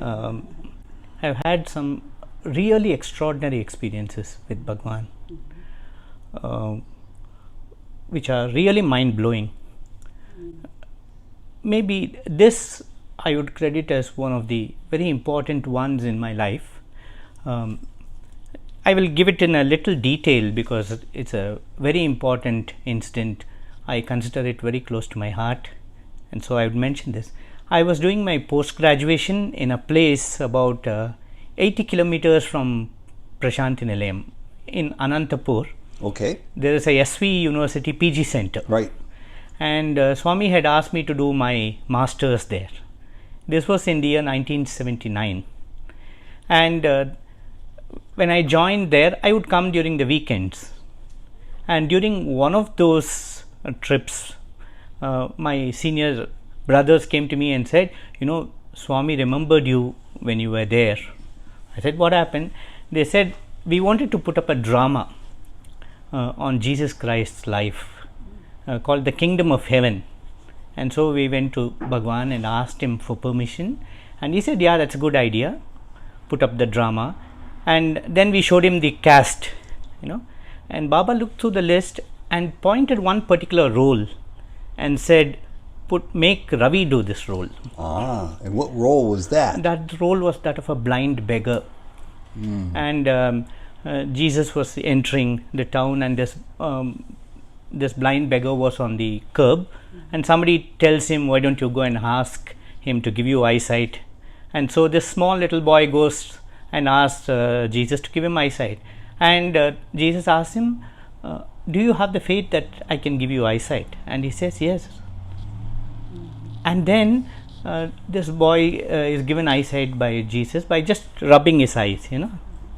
I've had some really extraordinary experiences with Bhagwan, which are really mind-blowing. Maybe this I would credit as one of the very important ones in my life. I will give it in a little detail because it's a very important incident. I consider it very close to my heart, and so I would mention this. I was doing my post-graduation in a place about 80 kilometers from Prashanthi Nilayam in Anantapur. Okay. There is a SV University PG Center. Right. And Swami had asked me to do my masters there. This was in the year 1979. And when I joined there, I would come during the weekends. And during one of those trips, my senior brothers came to me and said, Swami remembered you when you were there. I said, what happened? They said, we wanted to put up a drama on Jesus Christ's life called The Kingdom of Heaven. And so we went to Bhagwan and asked him for permission. And he said, yeah, that's a good idea. Put up the drama. And then we showed him the cast, And Baba looked through the list and pointed one particular role and said, make Ravi do this role. And what role was that? That role was that of a blind beggar. And Jesus was entering the town, and this blind beggar was on the curb, and somebody tells him, why don't you go and ask him to give you eyesight? And so this small little boy goes and asks Jesus to give him eyesight, and Jesus asks him, do you have the faith that I can give you eyesight? And he says yes. And then this boy is given eyesight by Jesus by just rubbing his eyes.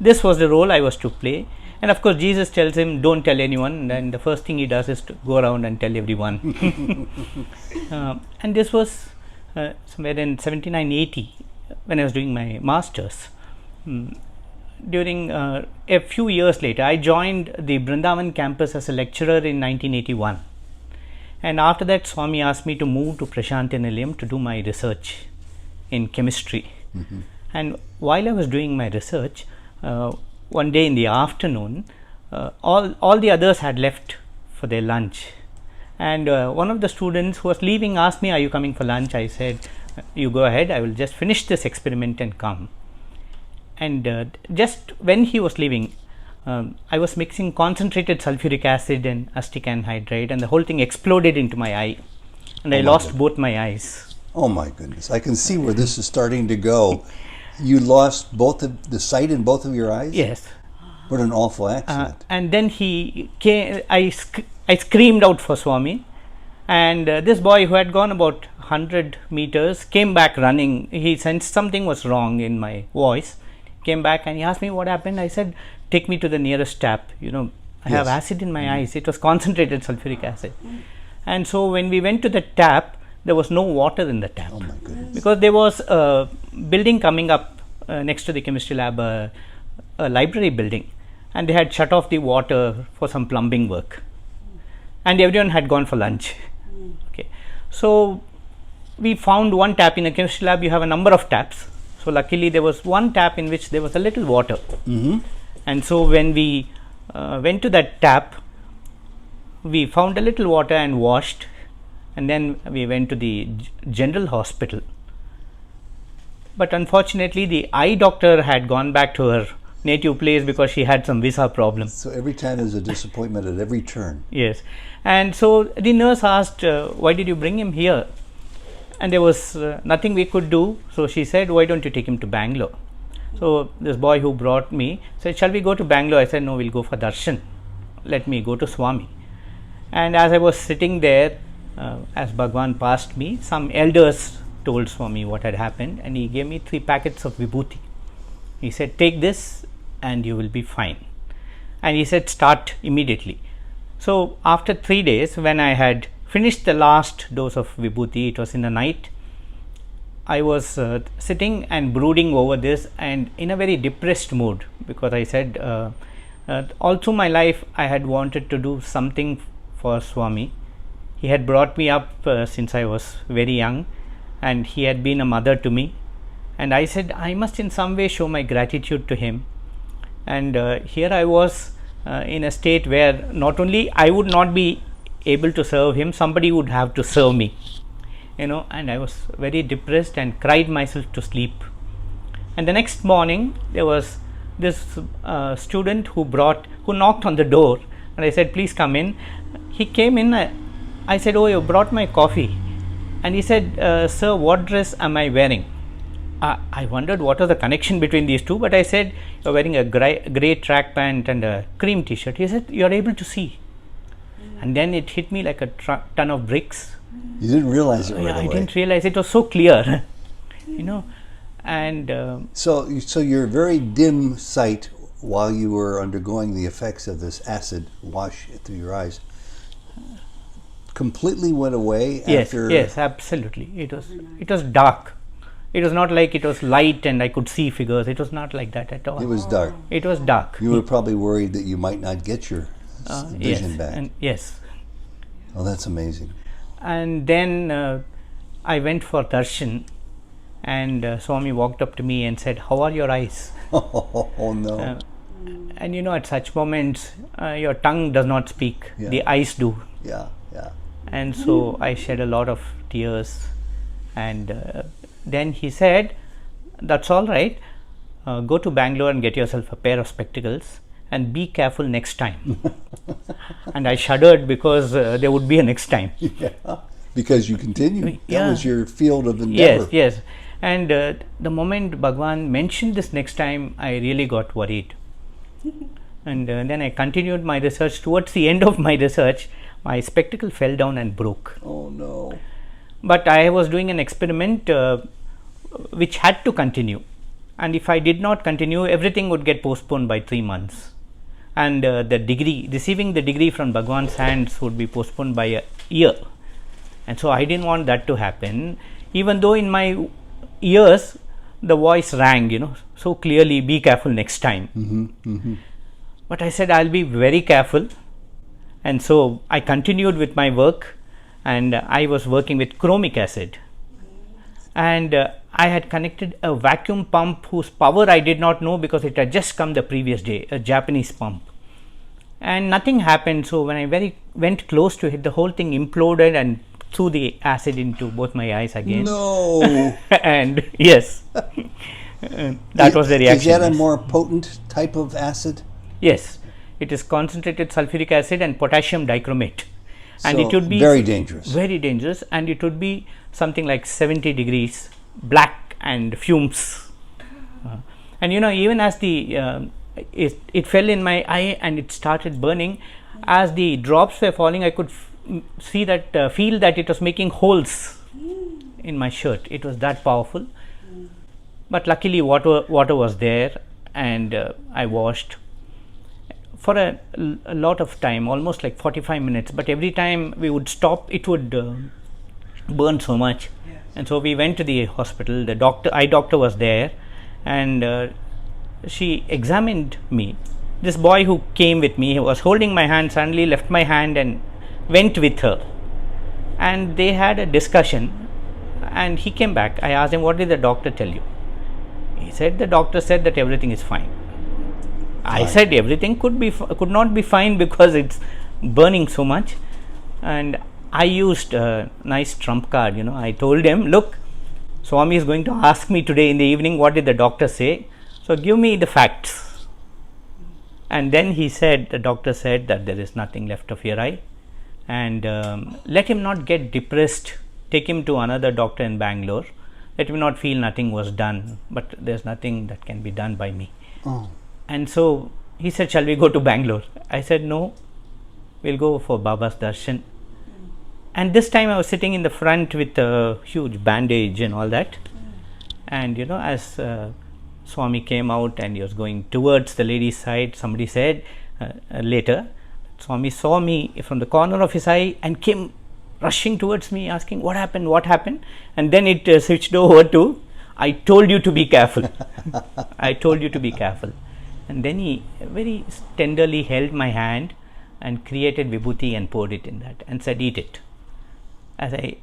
This was the role I was to play. And of course Jesus tells him, don't tell anyone, and the first thing he does is to go around and tell everyone. And this was somewhere in 79-80 when I was doing my masters. During a few years later, I joined the Brindavan campus as a lecturer in 1981. And after that, Swami asked me to move to Prashanthi Nilayam to do my research in chemistry. And while I was doing my research, one day in the afternoon, all the others had left for their lunch. And one of the students who was leaving asked me, are you coming for lunch? I said, you go ahead, I will just finish this experiment and come. And just when he was leaving, I was mixing concentrated sulfuric acid and acetic anhydride, and the whole thing exploded into my eye, and I lost both my eyes. Oh my goodness, I can see where this is starting to go. You lost both the sight in both of your eyes? Yes. What an awful accident. And then he came, I screamed out for Swami, and this boy who had gone about 100 meters came back running. He sensed something was wrong in my voice, came back and he asked me what happened. I said, take me to the nearest tap. I have acid in my eyes. It was concentrated sulfuric acid. And so when we went to the tap, there was no water in the tap. Oh my goodness. Because there was a building coming up next to the chemistry lab, a library building, and they had shut off the water for some plumbing work, and everyone had gone for lunch. Okay, so we found one tap. In a chemistry lab you have a number of taps, so luckily there was one tap in which there was a little water. And so when we went to that tap, we found a little water and washed, and then we went to the general hospital. But unfortunately the eye doctor had gone back to her native place because she had some visa problem. So every time there's a disappointment at every turn. Yes. And so the nurse asked, why did you bring him here? And there was nothing we could do. So she said, why don't you take him to Bangalore? So this boy who brought me said, shall we go to Bangalore? I said, no, we'll go for darshan. Let me go to Swami. And as I was sitting there, as Bhagwan passed me, some elders told Swami what had happened, and he gave me 3 packets of vibhuti. He said, take this and you will be fine. And he said, start immediately. So after 3 days, when I had finished the last dose of vibhuti, it was in the night, I was sitting and brooding over this and in a very depressed mood, because I said all through my life I had wanted to do something for Swami. He had brought me up since I was very young, and he had been a mother to me, And I said, I must in some way show my gratitude to him. And here I was in a state where not only I would not be able to serve him, somebody would have to serve me, and I was very depressed and cried myself to sleep. And the next morning there was this student who knocked on the door, and I said, please come in. He came in. I said, oh, you brought my coffee. And he said, sir, what dress am I wearing? I wondered what was the connection between these two, but I said, you're wearing a grey track pant and a cream t-shirt. He said, you're able to see. And then it hit me like a ton of bricks. You didn't realize it right away. I didn't realize it was so clear, and so your very dim sight while you were undergoing the effects of this acid wash through your eyes completely went away after. Yes, absolutely. It was dark. It was not like it was light and I could see figures. It was not like that at all. It was dark. It was dark. You were probably worried that you might not get your vision back. Yes. Oh, that's amazing. And then I went for darshan, and Swami walked up to me and said, how are your eyes? Oh no. And at such moments your tongue does not speak. Yeah. The eyes do. Yeah. And so I shed a lot of tears, and then he said, that's all right, go to Bangalore and get yourself a pair of spectacles and be careful next time. And I shuddered because there would be a next time. Yeah, because you continued. Yeah. That was your field of endeavor. Yes. And the moment Bhagwan mentioned this next time, I really got worried. And then I continued my research. Towards the end of my research, my spectacle fell down and broke. Oh no. But I was doing an experiment which had to continue. And if I did not continue, everything would get postponed by 3 months. And receiving the degree from Bhagwan's hands would be postponed by a year. And so I didn't want that to happen, even though in my ears the voice rang, so clearly, be careful next time. But I said, I'll be very careful. And so I continued with my work, and I was working with chromic acid. And I had connected a vacuum pump whose power I did not know because it had just come the previous day, a Japanese pump. And nothing happened. So when I went close to it, the whole thing imploded and threw the acid into both my eyes again. No. And yes, that was the reaction. Is that a more potent type of acid? Yes, it is concentrated sulfuric acid and potassium dichromate. And so it would be very dangerous. Very dangerous, and it would be something like 70 degrees, black and fumes. And even as it fell in my eye and it started burning, as the drops were falling, I could feel that it was making holes in my shirt. It was that powerful. But luckily water was there, and I washed for a lot of time, almost like 45 minutes. But every time we would stop, it would burn so much. Yes. And so we went to the hospital. The eye doctor was there, and she examined me. This boy who came with me, he was holding my hand, suddenly left my hand and went with her. And they had a discussion, and he came back. I asked him, what did the doctor tell you? He said, the doctor said that everything is fine. I said everything could not be fine because it's burning so much. And I used a nice trump card. I told him, look, Swami is going to ask me today in the evening, what did the doctor say? So give me the facts. And then the doctor said that there is nothing left of your eye, and let him not get depressed. Take him to another doctor in Bangalore. Let him not feel nothing was done, but there's nothing that can be done by me. Oh. And so he said, shall we go to Bangalore? I said, no, we'll go for Baba's darshan. And this time I was sitting in the front with a huge bandage and all that. And as Swami came out and he was going towards the lady's side, somebody said later, Swami saw me from the corner of his eye and came rushing towards me asking, what happened? And then it switched over to, I told you to be careful. I told you to be careful. And then he very tenderly held my hand and created vibhuti and poured it in that and said, eat it. As I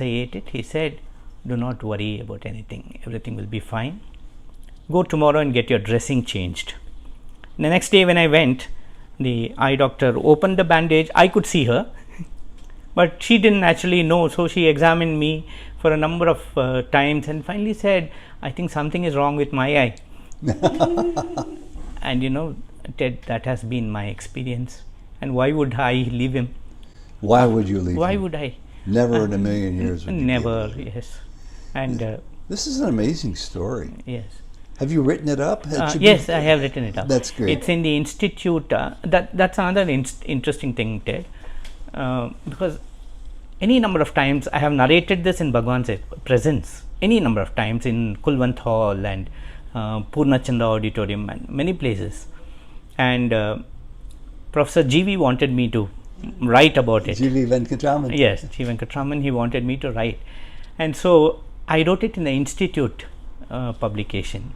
ate it, he said, do not worry about anything. Everything will be fine. Go tomorrow and get your dressing changed. The next day when I went, the eye doctor opened the bandage. I could see her, but she didn't actually know. So she examined me for a number of times and finally said, I think something is wrong with my eye. And you know, Ted, that has been my experience. And why would I leave him? Why would you leave Why him? would I? Never in a million years would you Never, leave him. yes. And This is an amazing story. yes. Have you written it up? Yes, I have written it up. That's great. It's in the institute. That's another interesting thing, Ted, because any number of times I have narrated this in Bhagwan's presence. Any number of times in Kulwant Hall and Purnachandra Auditorium and many places. And Professor G.V. wanted me to write about it. G.V. Venkatraman. Yes, G. Venkatraman, he wanted me to write. And so I wrote it in the institute publication.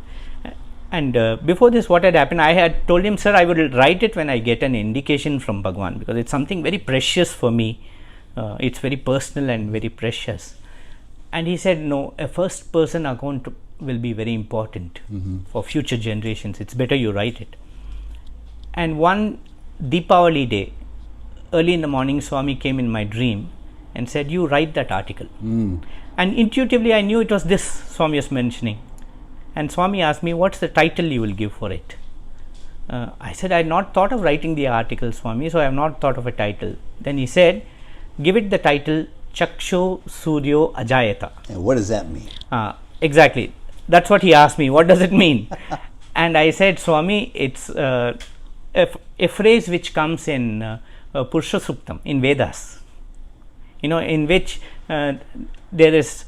And before this, what had happened, I had told him, sir, I will write it when I get an indication from Bhagwan, because it's something very precious for me. It's very personal and very precious. And he said, no, a first person account will be very important for future generations. It's better you write it. And one Deepavali day, early in the morning, Swami came in my dream and said, you write that article. And intuitively I knew it was this Swami was mentioning. And Swami asked me, what's the title you will give for it? I said, I had not thought of writing the article, Swami, so I have not thought of a title. Then he said, give it the title Chaksho Suryo Ajayata. And what does that mean? Exactly. That's what he asked me. What does it mean? And I said, Swami, it's a phrase which comes in Purusha Suktam, in Vedas, you know, in which there is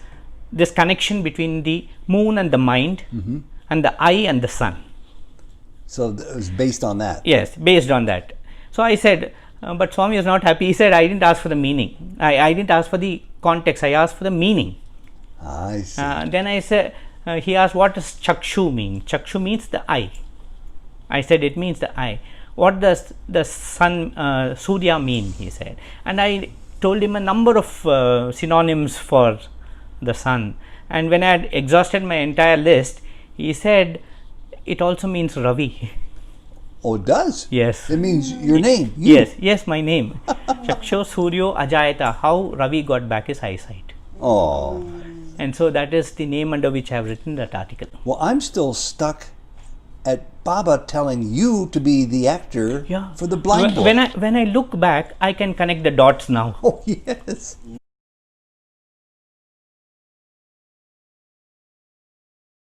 this connection between the moon and the mind, and the eye and the sun. So it was based on that. Yes, based on that. So I said, but Swami was not happy. He said, I didn't ask for the meaning. I didn't ask for the context. I asked for the meaning. I see. Then I said, he asked, what does Chakshu mean? Chakshu means the eye. I said, it means the eye. What does the sun, Surya, mean? He said. And I told him a number of synonyms for the sun. And when I had exhausted my entire list, he said, it also means Ravi. Oh, it does? Yes. It means your name. You. Yes, my name. Chaksho Suryo Ajayata, how Ravi got back his eyesight. Oh. And so that is the name under which I have written that article. Well, I'm still stuck at Baba telling you to be the actor for the blind boy. When I look back, I can connect the dots now. Oh, yes.